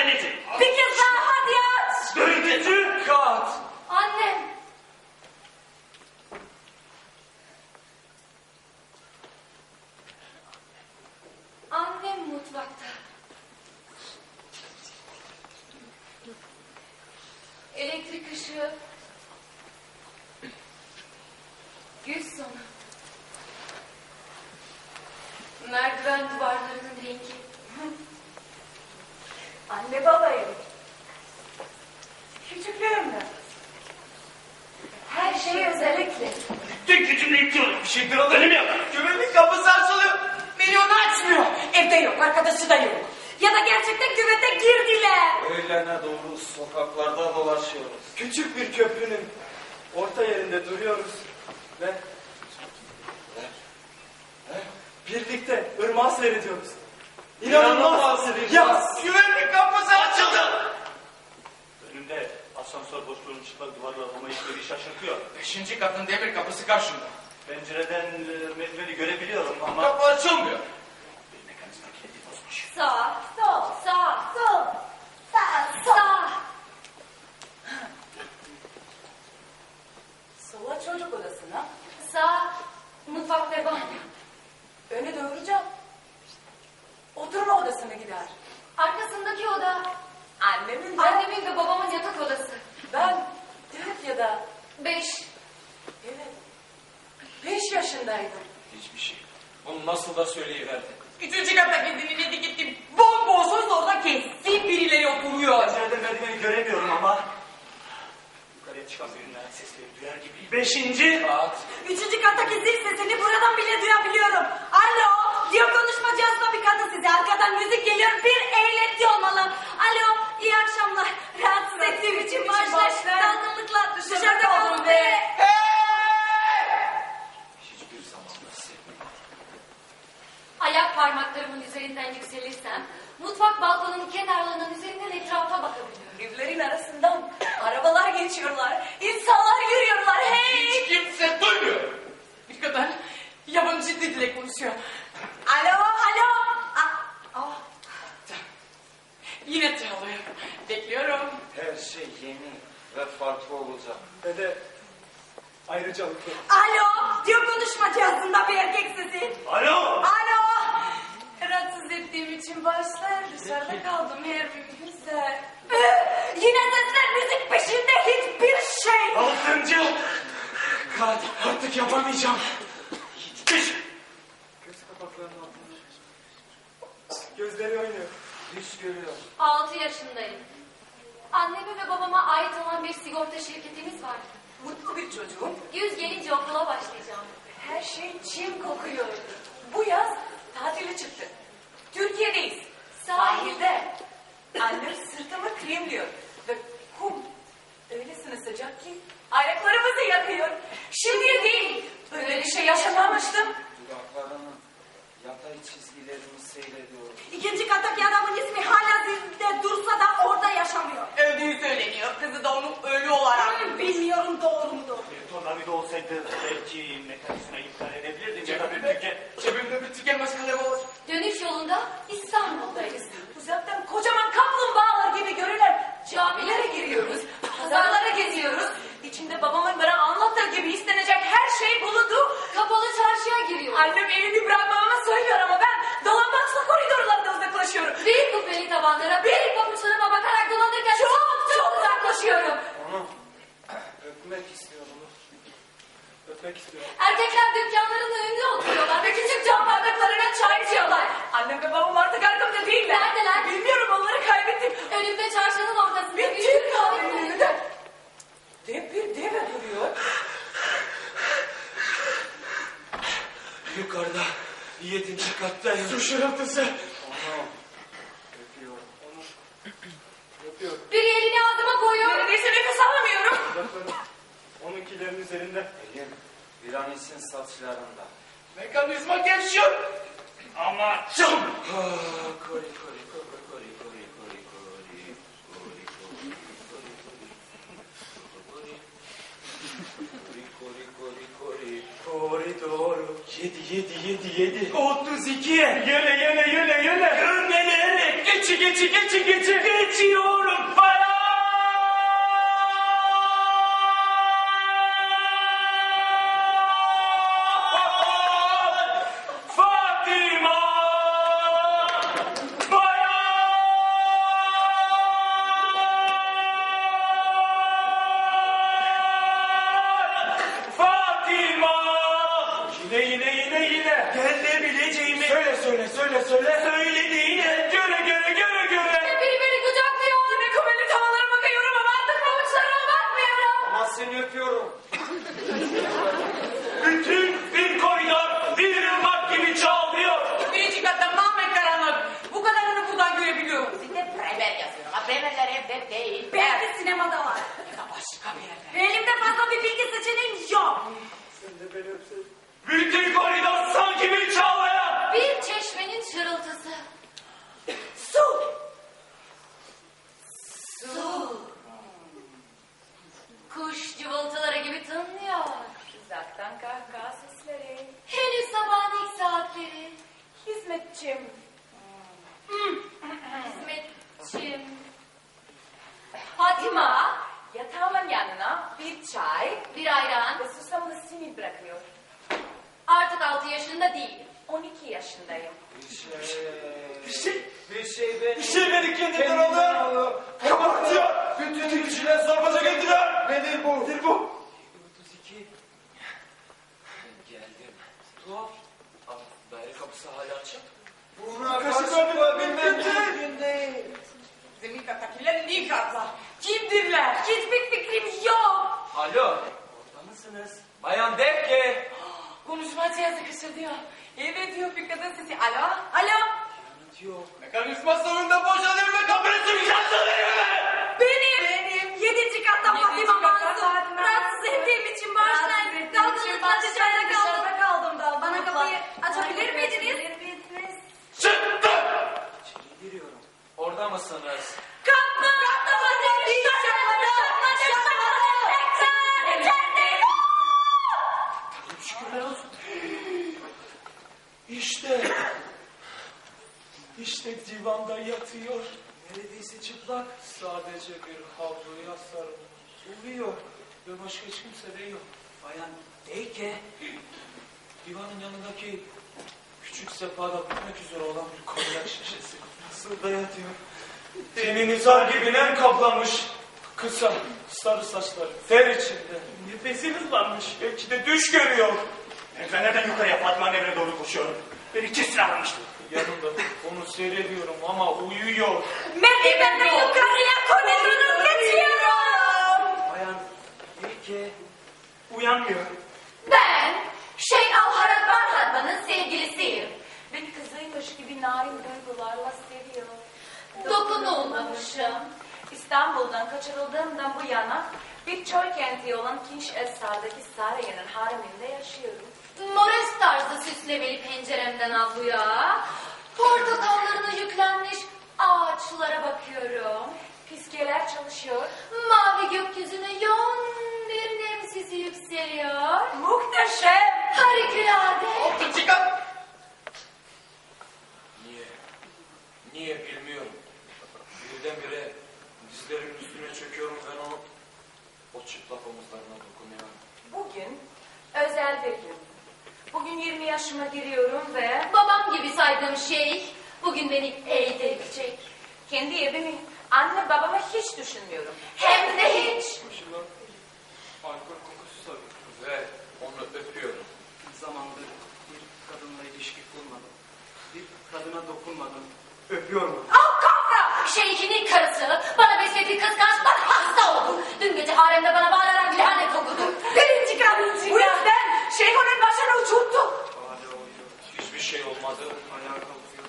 anneciğim. Bir kez daha hadi aç. Dördüncü kat. Annem. Annem mutfakta. Elektrik ışığı. Gün sonu. Merdiven duvarlarının rengi. Anne babayım. Küçüklüğümden. Her şeyi özellikle. Dün gücümle itiyorum. Bir şeydir o benim ya. Güvenlik kapısı açılıyor. Milyonu açmıyor. Evde yok, arkadaşı da yok. Ya da gerçekten küvete girdiler. Öğlene doğru sokaklarda dolaşıyoruz. Küçük bir köprünün orta yerinde duruyoruz ve birlikte ırmağı seyrediyoruz. İnanılmaz bir yaz. Güvenlik kapısı açıldı. Önümde asansör boşluğunun çıplak duvarlar olma işleri şaşırtıyor. 5. katın demir kapısı karşımda. Pencereden merdiveni görebiliyorum ama... Kapı açılmıyor. Bir mekanizma kilidi bozmuş. Sağ, sol, sağ, sol. Sağ, sağ. Sola çocuk odasına. Sağ, mutfak ve banyo. Öne doğruca oturma odasına gider. Arkasındaki oda. Annemin de Annemin ve babamın yatak odası. ben 4 ya da 5. evet 5 yaşındaydım. Hiçbir şey. Bunu nasıl da söyleyiverdi. 3. kata gittim gittim. Bomboşuz orada kesin birileri oturuyor. Pencereden merdiveni göremiyorum ama... Yukarıya çıkan birinin ayak sesleri duyar gibi. 5. Kat. 3. kattaki zil sesini buradan bile duyabiliyorum. Alo, diyor konuşma cihazına bir kadın size. Arkadan müzik geliyor, bir eğlenti olmalı. Alo, iyi akşamlar. Rahatsız ettiğim için başlar. Dalgınlıkla dışarıda kaldım ve... Hiçbir zaman hissetmedim. Ayak parmaklarımın üzerinden yükselirsem, mutfak balkonunun kenarlarının üzerinden etrafa bakabiliyorum. Evlerin arasından arabalar geçiyorlar. İnsanlar yürüyorlar. Hey! Hiç kimse duymuyor. Bir kadın yabancı dille konuşuyor. Alo, alo. Yine çalıyor. Bekliyorum. Her şey yeni ve farklı olacak. Ve de ayrıcalıklı. Alo, diyor konuşma cihazında bir erkek sesi. Alo. Alo. Rahatsız ettiğim için başlar. Dışarıda kaldım her mümkünse. Yine sesler müzik peşinde hiçbir şey. 6. Kat artık yapamayacağım. Hiçbir. Göz kapaklarının altında. Gözleri oynuyor. Düş görüyor. 6 yaşındayım. Anneme ve babama ait olan bir sigorta şirketimiz var. Mutlu bir çocuğum. 100 gelince okula başlayacağım. Her şey çim kokuyor. Bu yaz tatile çıktı. Türkiye'deyiz. Sahilde. Annem sırtımı kremliyor. Ve kum öylesine sıcak ki ayaklarımızı yakıyor. Şimdi değil. Böyle bir şey yaşamamıştım. Dudaklarının yatay çizgilerini seyrediyorum. 2. kattaki adamın ismi hala zihinde dursa da orada yaşamıyor. Öldüğü söyleniyor. Kızı da onun ölü olarak. Bilmiyorum doğru mudur? Bir tornavida olsaydı belki mekanizma iptal edebilirdim. Ya da bir tüke... Cebimde bir tükenmez kalem olur. Dönüş yolunda İstanbul'dayız. Uzaktan kocaman kaplumbağalar gibi görünen camilere giriyoruz. Pazarlara geziyoruz. İçinde babamın bana anlattığı gibi istenecek her şey bulundu. Kapalı çarşıya giriyoruz. Annem elini bırakmamamı söylüyor ama ben dolanbaçlı koridorlarda uzaklaşıyorum. Bir kupeli tabanlara, bir pabuçlarıma bakarak dolanırken çok uzaklaşıyorum. Onu öpmek istiyorum. Öpmek istiyorum. Erkekler dükkanların önünde oturuyorlar ve küçük cam bardaklarına çay içiyorlar. Annem ve babam artık arkamda değiller. Neredeler? Bilmiyorum, onları kaybettim. Önümde çarşının ortasında Bir büyük Türk kahve kahvenin önünde dev bir deve duruyor. Yukarıda 7. kattayım. Su şırıltısı. Onu öpüyorum. Onu öpüyorum. Biri elini ağzıma koyuyor. Neredeyse nefes alamıyorum. Dudaklarım onunkilerin üzerinde. Elim Viranis'in saçlarında. Mekanizma gevşiyor. Ama cam. Kori kori kori kori kori kori kori kori kori koridor 7 32 yöne yöne yöne yöneleyerek geç Geçiyorum bayan. Fatima. Yine. Gelebileceğimi söyle. Söylediğine göre. Biri beni kucaklıyor. Yine kumeli tavalarıma kayıyorum ama artık pabuçlarıma bakmıyorum. Ama seni öpüyorum. bütün bir koridor bir ırmak gibi çağlıyor. Birinci katta mahvet karanlık. Bu kadarını buradan görebiliyorum. Bir de Bremer yazıyorum. Ama Bremerler evde değil. Belki de sinemada var. Ya başka bir yerde. Elimde fazla bir bilgi seçeneğim yok. Bütün koridor sanki bir çağlayan. Bir çeşmenin şırıltısı. Su. Kuş cıvıltıları gibi tınlıyor. Uzaktan kahkaha sesleri. Henüz sabahın ilk saatleri. Hizmetçim. Hizmetçim. Fatima. Yatağımın yanına bir çay Bir ayran. ve susamlı simit bırakıyor. Artık 6 yaşında değil. 12 yaşındayım. Bir şey beni kendinden alır. Kapatıyor. Bütün gücüne sormaca getiriyor. Nedir bu? 32. Geldim. Tuhaf. Daire kapısı hala açık. Buna kaşık var bilmem ne. Zemin kattakiler iyi katlar. Kimdirler? Hiçbir fikrim yok. Alo. Orada mısınız? Bayan Defke. Konuşma cihazı kışılıyor. Evet diyor bir kadın sesi. Alo? Alo? Yanıt yok. Mekanizma sonunda boşalıyor ve kapıyı Benim. 7. kattan Fatima Mansur. Fatima. Rahatsız ettiğim için bağışlayın. Kalkınlıkla dışarıda kaldım. Bana kapıyı açabilir miydiniz? Çıktı. İçeri giriyorum. Orada mısınız? Kalkma! Şükürler olsun. İşte divanda yatıyor. Neredeyse çıplak. Sadece bir havluya sarılmış. Uyuyor. Ve başka hiç kimse de yok. Bayan Defke. Divanın yanındaki küçük sehpada bitmek üzere olan bir konyak şişesi. Nasıl da yatıyor. Tenini zar gibi nem kaplamış. Kısa, sarı saçları ter içinde. Nefesi hızlanmış. Belki de düş görüyor. Pencerelerden yukarıya Fatma anneme doğru koşuyorum. Beni kesin aramıştı. Yanında onu seyrediyorum ama uyuyor. Merdivenle yukarıya koridorunu geçiyorum. Bayan Defke. Uyanmıyor. Ben Şeyh Al-Harad Barhan'ın sevgilisiyim. Beni kızıymış gibi narin duygularla seviyor. Dokunulmamışım. İstanbul'dan kaçırıldığımdan bu yana bir çöl kenti olan Kinş-es-Sar'daki Sarayı'nın hareminde yaşıyorum. Mores tarzı süslemeli penceremden avluya, portakallarına yüklenmiş ağaçlara bakıyorum. Fiskeler çalışıyor. Mavi gökyüzüne yoğun bir nem sisi yükseliyor. Muhteşem! Harikulade. Çıkın! Niye bilmiyorum. Birdenbire dizlerimin üstüne çöküyorum ve o çıplak omuzlarına dokunuyorum. Bugün özel bir gün. Bugün 20 yaşıma giriyorum ve Babam gibi saydığım şey bugün beni eğitirecek. kendi evimi, anne babamı hiç düşünmüyorum. Hem de hiç. Başıma alkol kokusu sarıyor. Ve onu öpüyorum. Zamandır bir kadınla ilişki kurmadım. Bir kadına dokunmadım. Öpüyorum. Ah kahra! Şeyhinin karısı bana beslediği kıskançlıktan hasta oldu. Dün gece haremde bana bağırarak lanet okudu. Birinci kadın. Bu yüzden şeyhinin başını uçurttu. Hala uyuyor. Hiçbir şey olmadı. Ayağa kalkıyor.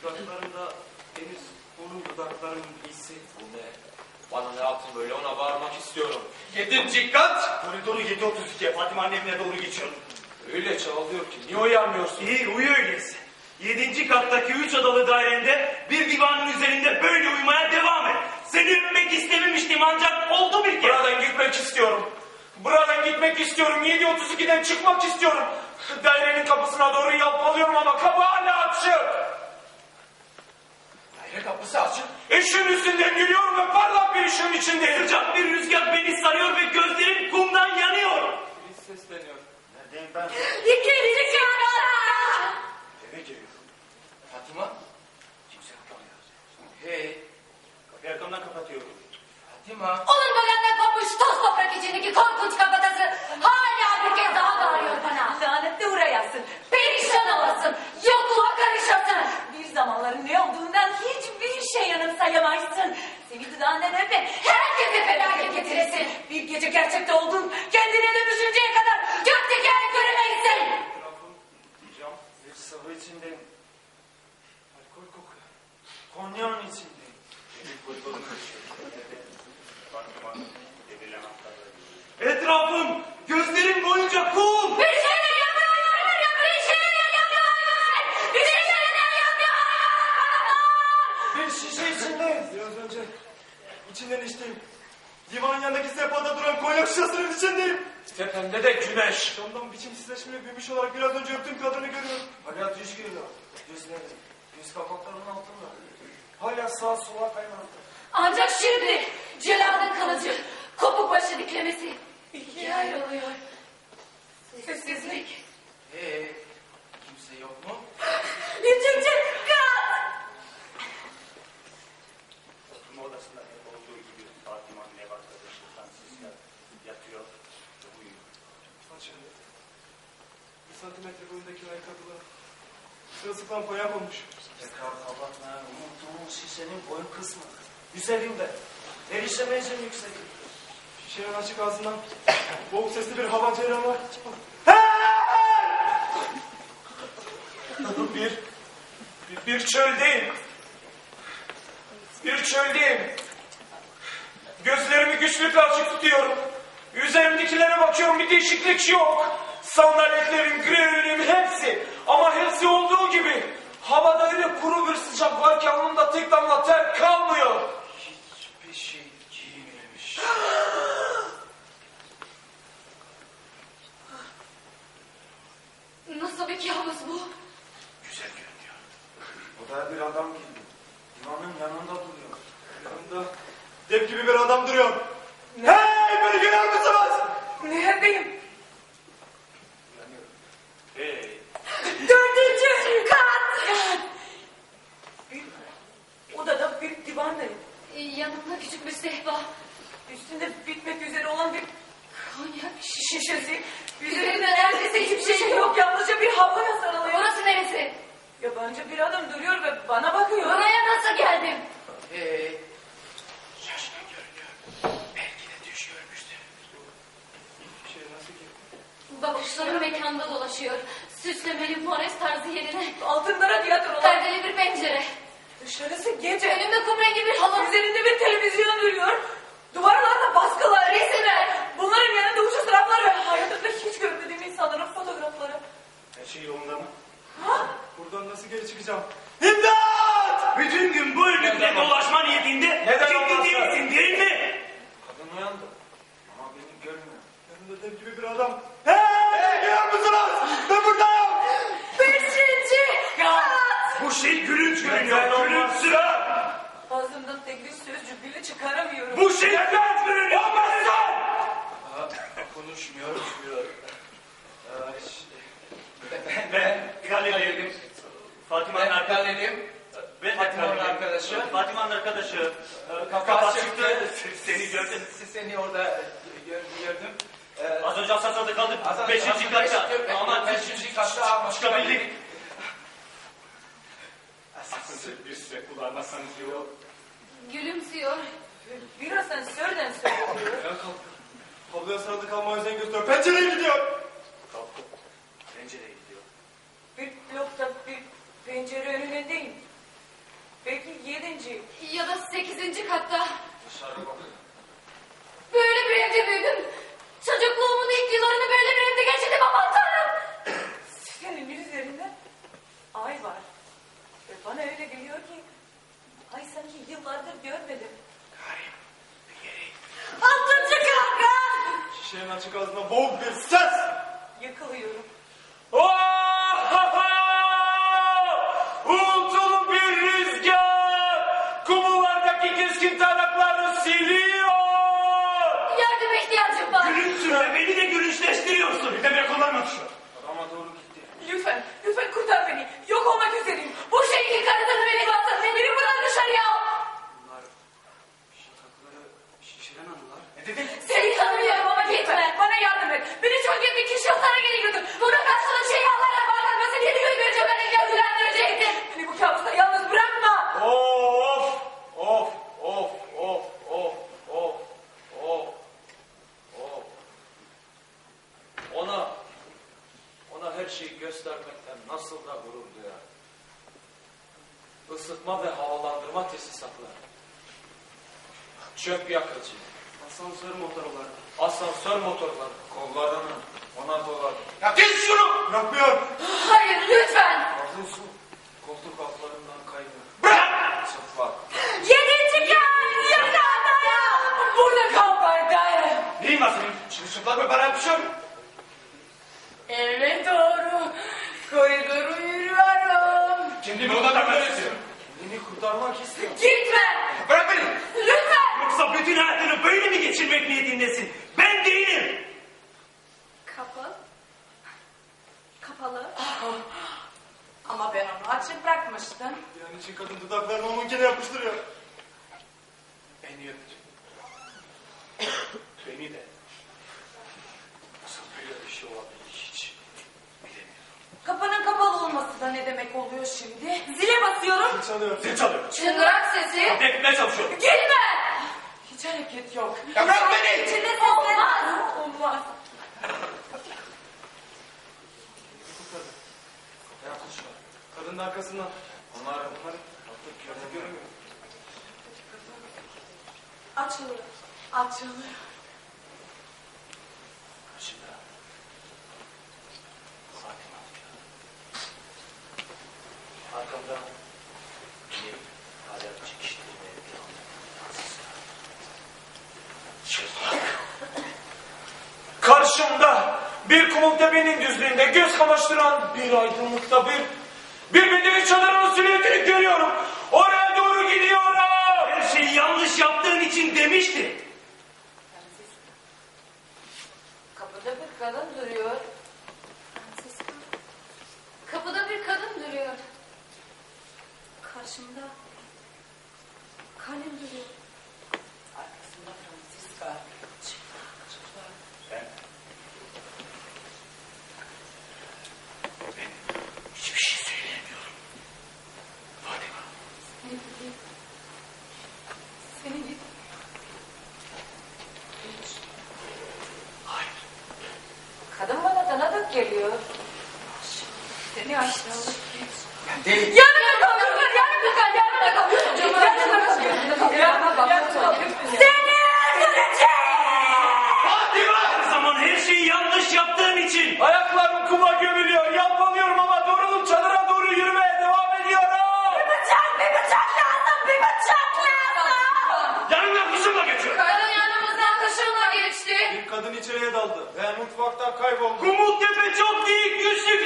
Dudaklarında henüz onun dudaklarının iyisi. Bu ne? Bana ne yaptın böyle? Ona bağırmak istiyorum. 7. kat! Koridoru 7.32'ye Fatima annemle doğru geçiyorum. Öyle çağlıyor ki. Niye uyanmıyorsun? İyi uyu öyleyse. 7. kattaki 3 odalı dairende bir divanın üzerinde böyle uyumaya devam et. Seni öpmek istememiştim ancak oldu bir kere. Buradan gitmek istiyorum. Buradan gitmek istiyorum. 7.32'den çıkmak istiyorum. Dairenin kapısına doğru yalpalıyorum ama kapı hala açık. Daire kapı. Kapısı açık. Işığın üstünden yürüyorum ve parlak bir ışığın içindeyim. Sıcak bir rüzgar beni sarıyor ve gözlerim kumdan yanıyor. Biri sesleniyor. Neredeyim ben? İkinci katta. Eve giriyorum. Fatima? Kimse kapamıyor. Hey. Kapıyı arkamdan kapatıyorum. Fatima. Onun bölenden kopmuş toz toprak içindeki korkunç kafatası hala bir kez daha bağırıyor bana. Lanetli uğrayasın. Perişan olasın, yokluğa karışasın. Bir zamanların ne olduğundan hiçbir şey yanımsayamazsın. Seni dudağından öpe. Herkese felaket getiresin. Bir gece gerçekte oldun. Kendine dönüşünceye kadar Gökteki ay göremeysin. Etrafım cam bir sıvı içindeyim. Alkol kokuyor. Konyağın içindeyim. Demir koridorun kaçıyor. Fatima, demirlen atları. Etrafım gözlerim boyunca kum. Bir şeyler yapıyor. Bir şeyler yapıyor. Bir şeyler yapıyor. Bir şişe içindeyim. Biraz önce içinden içtiğim divan yanındaki sehpada duran konyak şişesinin içindeyim. Tepemde de güneş. Camdan biçimsizleşmeye büyümüş olarak biraz önce öptüğüm kadını görüyorum. Hala düş geliyor. Gözleri, göz kapaklarının altında. Hala sağa sola kaymakta. Ancak şimdi Celal'ın kılıcı, kopuk başı diklemesi ikiye ayrılıyor. Sessizlik. Kimse yok mu? Üçüncü kat. Oturma odasında hep olduğu gibi Fatima'nın ev arkadaşı Francis yatıyor ve uyuyor. Saçını. 1 santimetre boyundaki ayakkabılar. Sırılsıklam koyak olmuş. Tekrar kapatmaya unuttuğum şişenin boyun kısmı. Üzerimde. Erişemeyeceğim yükseklik. Şişenin açık ağzından boğuk sesli bir hava ceyranı var. Bir çöldeyim. Bir çöldeyim. Gözlerimi güçlükle açık tutuyorum. Üzerimdekilere bakıyorum, bir değişiklik yok. Sandaletlerin, grevlerin hepsi. Ama hepsi olduğu gibi. Havada öyle kuru bir sıcak var ki alnımda tek damla ter kalmıyor. Hiçbir şey giymemiş. Nasıl bir kabus bu? Güzel görünüyor. Odaya bir adam girdi. Divanın yanında duruyor. Yanında dev gibi bir adam duruyor. Hey, beni görüyor musunuz? neredeyim? Hey. Dördüncü kat. Bir odada bir divandayım. Yanımda küçük bir sehpa. Üstünde bitmek üzere olan bir Konyak. şişesi. Üzerinde neredeyse hiçbir şey yok. Yalnızca bir havaya sarılıyor. Burası neresi? Yabancı bir adam duruyor ve bana bakıyor. Buraya nasıl geldim? Şaşkın görünüyor. Belki de düş görmüştür. Şey nasıl ki? Bakışlarım mekanda dolaşıyor. Süslemeli Forest tarzı yerine Altında radyatör olan. perdeli bir pencere. Dışarısı gece. Önümde kum rengi bir halı. Üzerinde bir televizyon duruyor. Duvarlarda baskılar, resimler. Bunların yanında ucuz raflar ve hayatımda hiç görmediğim insanların fotoğrafları. Her şey yolunda mı? Ha? Buradan nasıl geri çıkacağım? İmdat! Bütün gün bu ürünle dolaşma niyetinde ciddi değilsin değil mi? Kadın uyandı. Ama beni görmüyor. Yanında dev gibi bir adam. Hey! Görüyor musunuz? Ben buradayım. Beşinci kat. Bu şey gülünç görünüyor. Gülünçsün. Ağzımdan tek bir sözcük bile çıkaramıyorum. Bu şey gülünç görünüyor. Olmazsın! Konuşmuyor. Ben Galileyim. Fatima'nın arkadaşı. Galerim. Ben Fatima'nın Galileyim. arkadaşı. Fatima'nın arkadaşı. Kafa Kafa çıktı. çıktı. Seni gördüm. Seni orada gördüm. Az önce asansörde kaldık. Az- 5. az- katta. beş- Ama beşinci katta ama çıkabildik. Asansör bir süre kullanmazsanız iyi olur. Gülümsüyor. Bir asansörden söylüyor. Ayağa kalk. Havluya sarıldı kalmaya özen gösteriyor. Pencereye gidiyor. Kalktı. Pencereye gidiyor. Bir blokta bir pencere önündeyim. Belki 7. Ya da 8. katta. Dışarı bakın. Böyle bir evde büyüdüm. Çocukluğumun ilk yıllarını böyle bir evde geçirdim, aman tanrım. Senin üzerinde ay var. Ve bana öyle geliyor ki ay sanki yıllardır görmedim. Altıncı kaka! Şişenin açık ağzından boğuk bir ses. Yıkılıyorum. Uğultulu bir rüzgar Lütfen, lütfen kurtar beni. Yok olmak üzereyim. Bu şeyin karısını beni kalsın. Beni buradan dışarıya al. Bunlar şakakları şişiren anılar. Ne dedin? Seni tanımıyorum ama gitme. Lütfen bana yardım et. Beni çok yakın kişi yıllara geri götür. Buna karşılık şey Allah'la bağlanması 7 gün önce beni gözlendirecektin. Beni bu kabusta yalnız bırakma. Of! Of! Of! Of! Of! Of! Of! Of! Ona her şeyi göstermekten nasıl da gurur duyar. Isıtma ve havalandırma tesisatları. Çöp yakıcı. Asansör motorları. Asansör motorları. Kollarını ona dolar. Ya kes şunu! Bırakmıyor. Hayır lütfen. Arzusu koltuk altlarından kaynıyor. Bırak! Çıplak. Yedinci kan yakada. Burada kal Bardaya. Neyin var senin? Şimdi çıplak ve bana yapışıyor. Eve doğru koridoru yürüyorum. Kendimi kurtarmak istiyorum. Kendini kurtarmak istiyor. Gitme. Bırak beni! Lütfen. Yoksa bütün hayatını böyle mi geçirmek niyetindesin? Ben değilim. Kapı. Kapalı. Ama ben onu açık bırakmıştım. Yani için kadın dudaklarını onunkine yapıştırıyor. Beni öptü. Beni de. Nasıl böyle bir şey olabilir hiç bilemiyorum. Kapının kapalı olması da ne demek oluyor şimdi? Zile basıyorum. Zil çalıyor. Çıngırak sesi. Beklemeye çalışıyorum. Gitme. Hiç hareket yok. Ya bırak beni! İçinde sesler. Olmaz. Yaklaşma. Kadının arkasından. Onlar artık gözü görmüyor. Açılıyor. Açılıyor. Karşıda. Fatima. Arkamda bir hala çekiştirmeye bir Karşımda bir Kumultepe'nin düzlüğünde göz kamaştıran bir aydınlıkta bir bedeni çadırın silüetini görüyorum. Oraya doğru gidiyorum. Her şeyi yanlış yaptığın için demişti. Kapıda bir kadın duruyor. Francisco. Kapıda bir kadın duruyor. Karşımda Kalem duruyor. Arkasında Francisca. Hiçbir şey söyleyemiyorum. Fatima. Seni gideyim. Seni gideyim. Hayır. Kadın bana tanıdık geliyor. Seni aşağılık. Ben değilim. Yanımda kalıyorsun. Yanımda kal. Yanımda kalıyorsun. Yanımda kalıyorsun. Yanımda kalıyorsun. Seni öldüreceğim. Fatima! Her zaman her şeyi yanlış yaptığın için ayaklarım kuma gömülüyor. Yalpalıyorum ama doğrulup çadıra doğru yürümeye devam ediyorum. Bir bıçak lazım. Bir bıçak lazım. Yanımdan kuşumla geçiyor. Kadın yanımızdan kaşığına geçti. Bir kadın içeriye daldı ve mutfaktan kayboldu. Kumultepe çok değil.